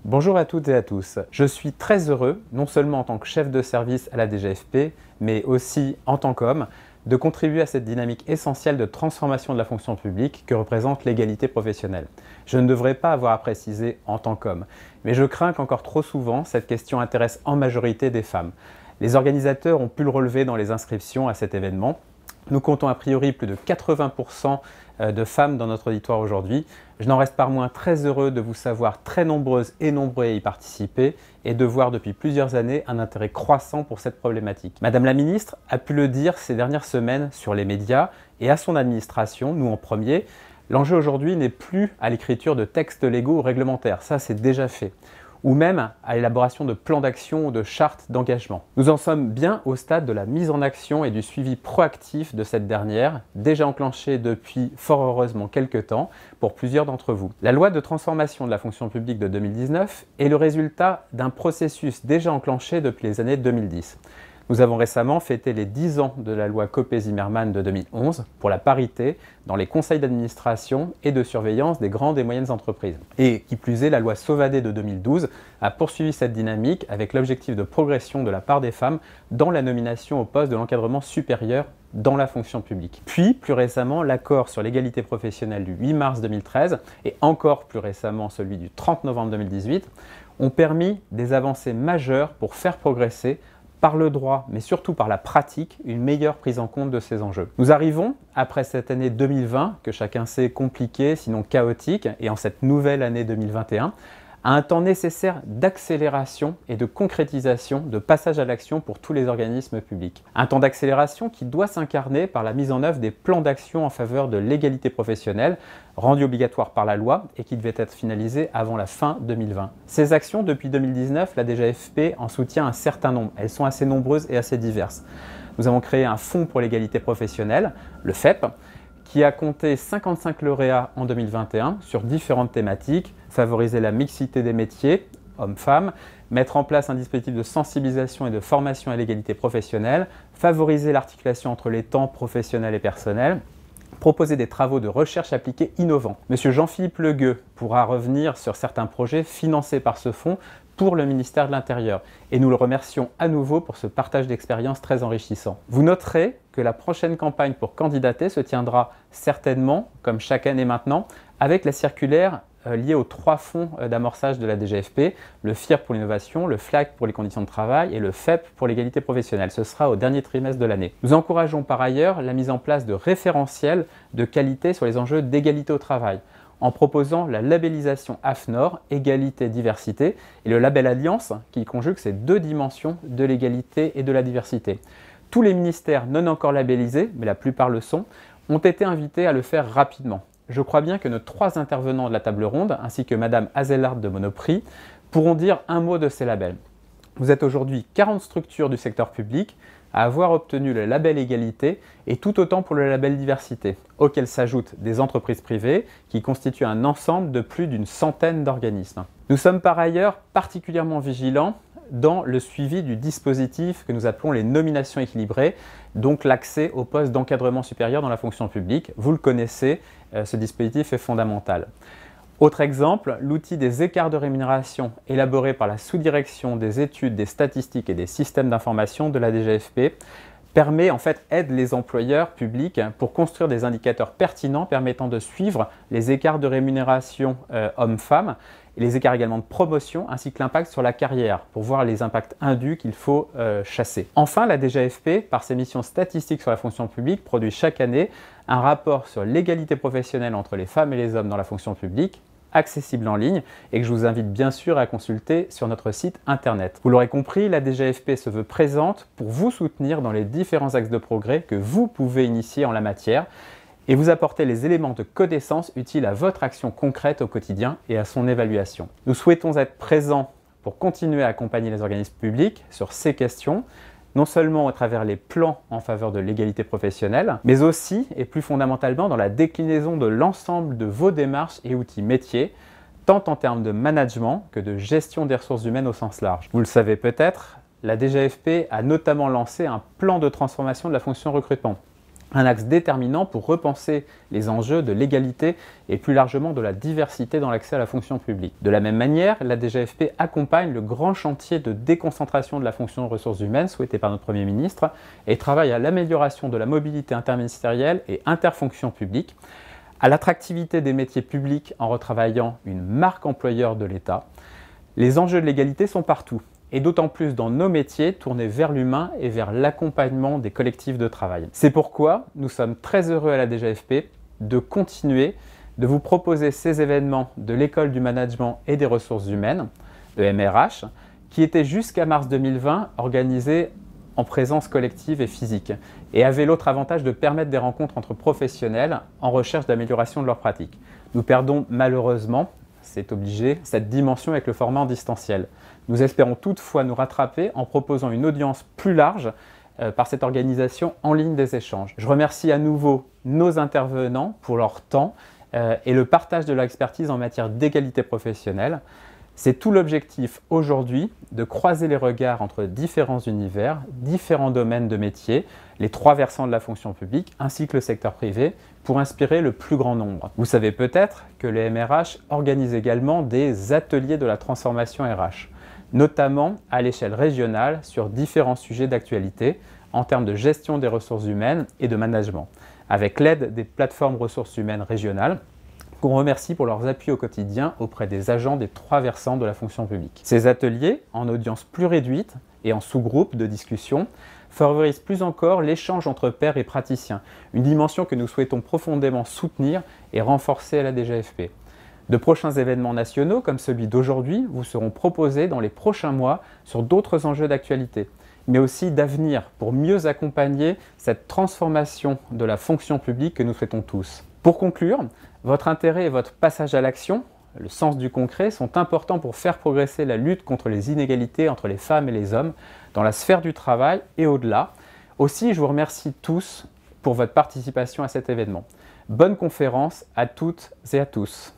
Bonjour à toutes et à tous. Je suis très heureux, non seulement en tant que chef de service à la DGFP, mais aussi en tant qu'homme, de contribuer à cette dynamique essentielle de transformation de la fonction publique que représente l'égalité professionnelle. Je ne devrais pas avoir à préciser en tant qu'homme, mais je crains qu'encore trop souvent, cette question intéresse en majorité des femmes. Les organisateurs ont pu le relever dans les inscriptions à cet événement. Nous comptons a priori plus de 80% de femmes dans notre auditoire aujourd'hui. Je n'en reste pas moins très heureux de vous savoir très nombreuses et nombreux à y participer et de voir depuis plusieurs années un intérêt croissant pour cette problématique. Madame la ministre a pu le dire ces dernières semaines sur les médias et à son administration, nous en premier. L'enjeu aujourd'hui n'est plus à l'écriture de textes légaux ou réglementaires, ça c'est déjà fait, ou même à l'élaboration de plans d'action ou de chartes d'engagement. Nous en sommes bien au stade de la mise en action et du suivi proactif de cette dernière, déjà enclenchée depuis fort heureusement quelques temps pour plusieurs d'entre vous. La loi de transformation de la fonction publique de 2019 est le résultat d'un processus déjà enclenché depuis les années 2010. Nous avons récemment fêté les 10 ans de la loi Copé-Zimmermann de 2011 pour la parité dans les conseils d'administration et de surveillance des grandes et moyennes entreprises. Et qui plus est, la loi Sauvadet de 2012 a poursuivi cette dynamique avec l'objectif de progression de la part des femmes dans la nomination au poste de l'encadrement supérieur dans la fonction publique. Puis, plus récemment, l'accord sur l'égalité professionnelle du 8 mars 2013 et encore plus récemment celui du 30 novembre 2018 ont permis des avancées majeures pour faire progresser par le droit, mais surtout par la pratique, une meilleure prise en compte de ces enjeux. Nous arrivons, après cette année 2020, que chacun sait compliquée, sinon chaotique, et en cette nouvelle année 2021, à un temps nécessaire d'accélération et de concrétisation, de passage à l'action pour tous les organismes publics. Un temps d'accélération qui doit s'incarner par la mise en œuvre des plans d'action en faveur de l'égalité professionnelle, rendus obligatoires par la loi et qui devaient être finalisés avant la fin 2020. Ces actions, depuis 2019, la DGFP en soutient un certain nombre. Elles sont assez nombreuses et assez diverses. Nous avons créé un fonds pour l'égalité professionnelle, le FEP, qui a compté 55 lauréats en 2021 sur différentes thématiques, favoriser la mixité des métiers, hommes-femmes, mettre en place un dispositif de sensibilisation et de formation à l'égalité professionnelle, favoriser l'articulation entre les temps professionnels et personnels, proposer des travaux de recherche appliquée innovants. Monsieur Jean-Philippe Legueux pourra revenir sur certains projets financés par ce fonds pour le ministère de l'Intérieur. Et nous le remercions à nouveau pour ce partage d'expériences très enrichissant. Vous noterez que la prochaine campagne pour candidater se tiendra certainement, comme chaque année maintenant, avec la circulaire liée aux 3 fonds d'amorçage de la DGFP, le FIR pour l'innovation, le FLAC pour les conditions de travail et le FEP pour l'égalité professionnelle. Ce sera au dernier trimestre de l'année. Nous encourageons par ailleurs la mise en place de référentiels de qualité sur les enjeux d'égalité au travail, en proposant la labellisation AFNOR, égalité-diversité, et le label Alliance, qui conjugue ces 2 dimensions de l'égalité et de la diversité. Tous les ministères non encore labellisés, mais la plupart le sont, ont été invités à le faire rapidement. Je crois bien que nos 3 intervenants de la table ronde, ainsi que Madame Azelard de Monoprix, pourront dire un mot de ces labels. Vous êtes aujourd'hui 40 structures du secteur public à avoir obtenu le label égalité et tout autant pour le label diversité, auquel s'ajoutent des entreprises privées qui constituent un ensemble de plus d'une centaine d'organismes. Nous sommes par ailleurs particulièrement vigilants dans le suivi du dispositif que nous appelons les nominations équilibrées, donc l'accès au poste d'encadrement supérieur dans la fonction publique. Vous le connaissez, ce dispositif est fondamental. Autre exemple, l'outil des écarts de rémunération élaboré par la sous-direction des études, des statistiques et des systèmes d'information de la DGFP aide les employeurs publics pour construire des indicateurs pertinents permettant de suivre les écarts de rémunération hommes-femmes, et les écarts également de promotion ainsi que l'impact sur la carrière pour voir les impacts indus qu'il faut chasser. Enfin, la DGFP, par ses missions statistiques sur la fonction publique, produit chaque année un rapport sur l'égalité professionnelle entre les femmes et les hommes dans la fonction publique, accessible en ligne et que je vous invite bien sûr à consulter sur notre site internet. Vous l'aurez compris, la DGFP se veut présente pour vous soutenir dans les différents axes de progrès que vous pouvez initier en la matière et vous apporter les éléments de connaissance utiles à votre action concrète au quotidien et à son évaluation. Nous souhaitons être présents pour continuer à accompagner les organismes publics sur ces questions, non seulement à travers les plans en faveur de l'égalité professionnelle, mais aussi et plus fondamentalement dans la déclinaison de l'ensemble de vos démarches et outils métiers, tant en termes de management que de gestion des ressources humaines au sens large. Vous le savez peut-être, la DGFP a notamment lancé un plan de transformation de la fonction recrutement. un axe déterminant pour repenser les enjeux de l'égalité et plus largement de la diversité dans l'accès à la fonction publique. De la même manière, la DGFP accompagne le grand chantier de déconcentration de la fonction de ressources humaines souhaité par notre Premier ministre et travaille à l'amélioration de la mobilité interministérielle et interfonction publique, à l'attractivité des métiers publics en retravaillant une marque employeur de l'État. Les enjeux de l'égalité sont partout, et d'autant plus dans nos métiers tournés vers l'humain et vers l'accompagnement des collectifs de travail. C'est pourquoi nous sommes très heureux à la DGFP de continuer de vous proposer ces événements de l'École du Management et des Ressources Humaines, EMRH, qui étaient jusqu'à mars 2020 organisés en présence collective et physique, et avaient l'autre avantage de permettre des rencontres entre professionnels en recherche d'amélioration de leurs pratiques. Nous perdons malheureusement, c'est obligé, cette dimension avec le format en distanciel. Nous espérons toutefois nous rattraper en proposant une audience plus large par cette organisation en ligne des échanges. Je remercie à nouveau nos intervenants pour leur temps et le partage de leur expertise en matière d'égalité professionnelle. C'est tout l'objectif aujourd'hui de croiser les regards entre différents univers, différents domaines de métiers, les 3 versants de la fonction publique ainsi que le secteur privé pour inspirer le plus grand nombre. Vous savez peut-être que le MRH organise également des ateliers de la transformation RH, notamment à l'échelle régionale sur différents sujets d'actualité en termes de gestion des ressources humaines et de management, avec l'aide des plateformes ressources humaines régionales qu'on remercie pour leurs appuis au quotidien auprès des agents des 3 versants de la fonction publique. Ces ateliers, en audience plus réduite et en sous-groupe de discussion, favorisent plus encore l'échange entre pairs et praticiens, une dimension que nous souhaitons profondément soutenir et renforcer à la DGFP. De prochains événements nationaux, comme celui d'aujourd'hui, vous seront proposés dans les prochains mois sur d'autres enjeux d'actualité, mais aussi d'avenir pour mieux accompagner cette transformation de la fonction publique que nous souhaitons tous. Pour conclure, votre intérêt et votre passage à l'action, le sens du concret, sont importants pour faire progresser la lutte contre les inégalités entre les femmes et les hommes dans la sphère du travail et au-delà. Aussi, je vous remercie tous pour votre participation à cet événement. Bonne conférence à toutes et à tous.